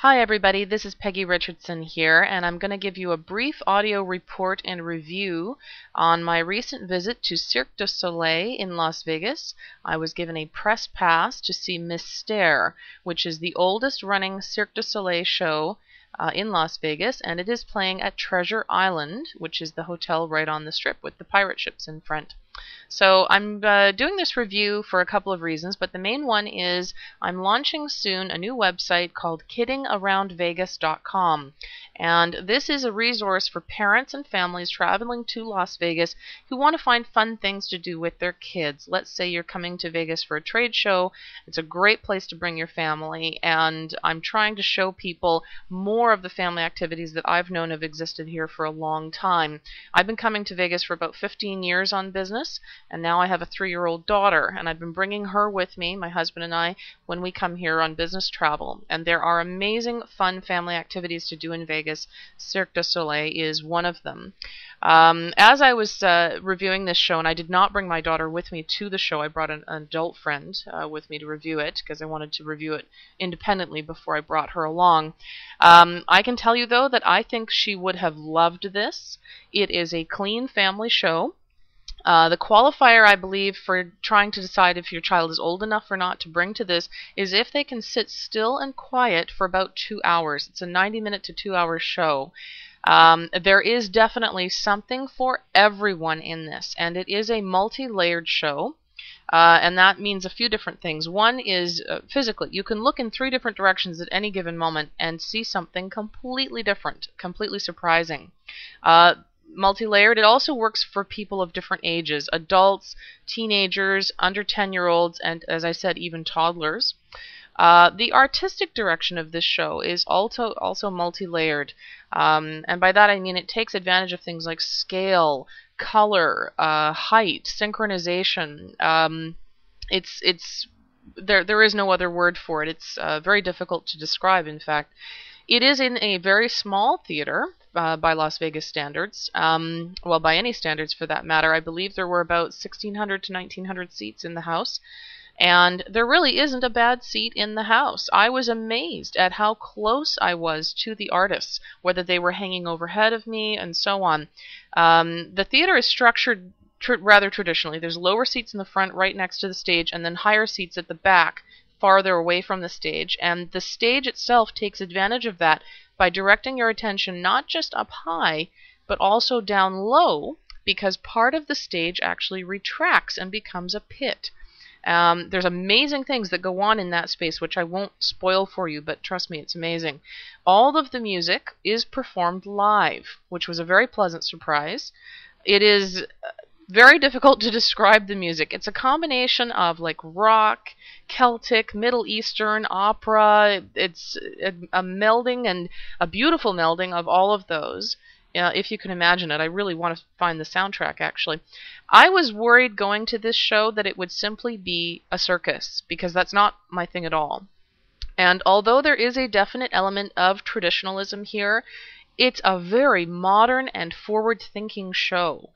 Hi everybody, this is Peggy Richardson here, and I'm going to give you a brief audio report and review on my recent visit to Cirque du Soleil in Las Vegas. I was given a press pass to see Mystere, which is the oldest running Cirque du Soleil show in Las Vegas, and it is playing at Treasure Island, which is the hotel right on the strip with the pirate ships in front. So I'm doing this review for a couple of reasons, but the main one is I'm launching soon a new website called kiddingaroundvegas.com. And this is a resource for parents and families traveling to Las Vegas who want to find fun things to do with their kids. Let's say you're coming to Vegas for a trade show. It's a great place to bring your family, and I'm trying to show people more of the family activities that I've known have existed here for a long time. I've been coming to Vegas for about 15 years on business, and now I have a 3-year-old daughter, and I've been bringing her with me, my husband and I, when we come here on business travel. And there are amazing, fun family activities to do in Vegas. Cirque du Soleil is one of them. As I was reviewing this show, and I did not bring my daughter with me to the show, I brought an adult friend with me to review it because I wanted to review it independently before I brought her along. I can tell you, though, that I think she would have loved this. It is a clean family show. The qualifier, I believe, for trying to decide if your child is old enough or not to bring to this is if they can sit still and quiet for about 2 hours. It's a 90-minute to 2-hour show. There is definitely something for everyone in this, and it is a multi-layered show. And that means a few different things. One is physically. You can look in 3 different directions at any given moment and see something completely different, completely surprising. Multi-layered. It also works for people of different ages, adults, teenagers, under 10-year-olds, and, as I said, even toddlers. The artistic direction of this show is also multi-layered, and by that I mean it takes advantage of things like scale, color, height, synchronization. There is no other word for it. It's very difficult to describe, in fact. It is in a very small theater by Las Vegas standards. Well, by any standards for that matter. I believe there were about 1,600 to 1,900 seats in the house, and there really isn't a bad seat in the house. I was amazed at how close I was to the artists, whether they were hanging overhead of me and so on. The theater is structured rather traditionally. There's lower seats in the front right next to the stage, and then higher seats at the back farther away from the stage, and the stage itself takes advantage of that by directing your attention not just up high, but also down low, because part of the stage actually retracts and becomes a pit. There's amazing things that go on in that space, which I won't spoil for you, but trust me, it's amazing. All of the music is performed live, which was a very pleasant surprise. It is very difficult to describe the music. It's a combination of like rock, Celtic, Middle Eastern, opera. It's a melding, and a beautiful melding of all of those. If you can imagine it. I really want to find the soundtrack, actually. I was worried going to this show that it would simply be a circus, because that's not my thing at all. And although there is a definite element of traditionalism here, it's a very modern and forward-thinking show.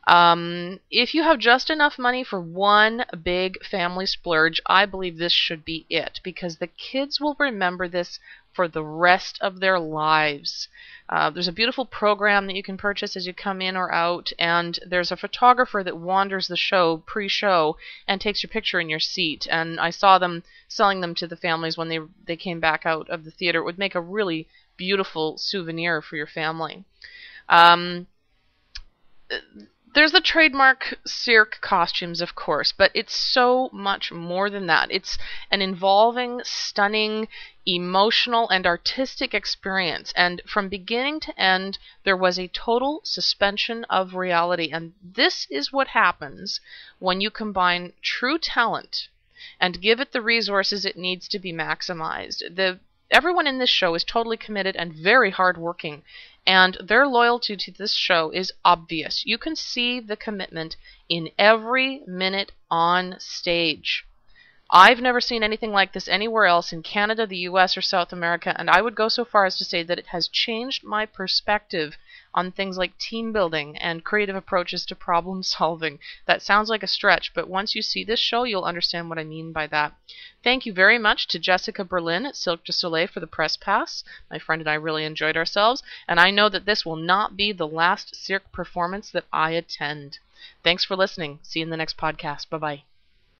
If you have just enough money for one big family splurge, I believe this should be it, because the kids will remember this for the rest of their lives. There's a beautiful program that you can purchase as you come in or out, and there's a photographer that wanders the show pre-show and takes your picture in your seat. And I saw them selling them to the families when they came back out of the theater. It would make a really beautiful souvenir for your family. There's the trademark Cirque costumes, of course, but it's so much more than that. It's an involving, stunning, emotional, and artistic experience. And from beginning to end, there was a total suspension of reality. And this is what happens when you combine true talent and give it the resources it needs to be maximized. Everyone in this show is totally committed and very hardworking, and their loyalty to this show is obvious. You can see the commitment in every minute on stage. I've never seen anything like this anywhere else in Canada, the US, or South America, and I would go so far as to say that it has changed my perspective on things like team building and creative approaches to problem solving. That sounds like a stretch, but once you see this show, you'll understand what I mean by that. Thank you very much to Jessica Berlin at Cirque du Soleil for the press pass. My friend and I really enjoyed ourselves, and I know that this will not be the last Cirque performance that I attend. Thanks for listening. See you in the next podcast. Bye-bye.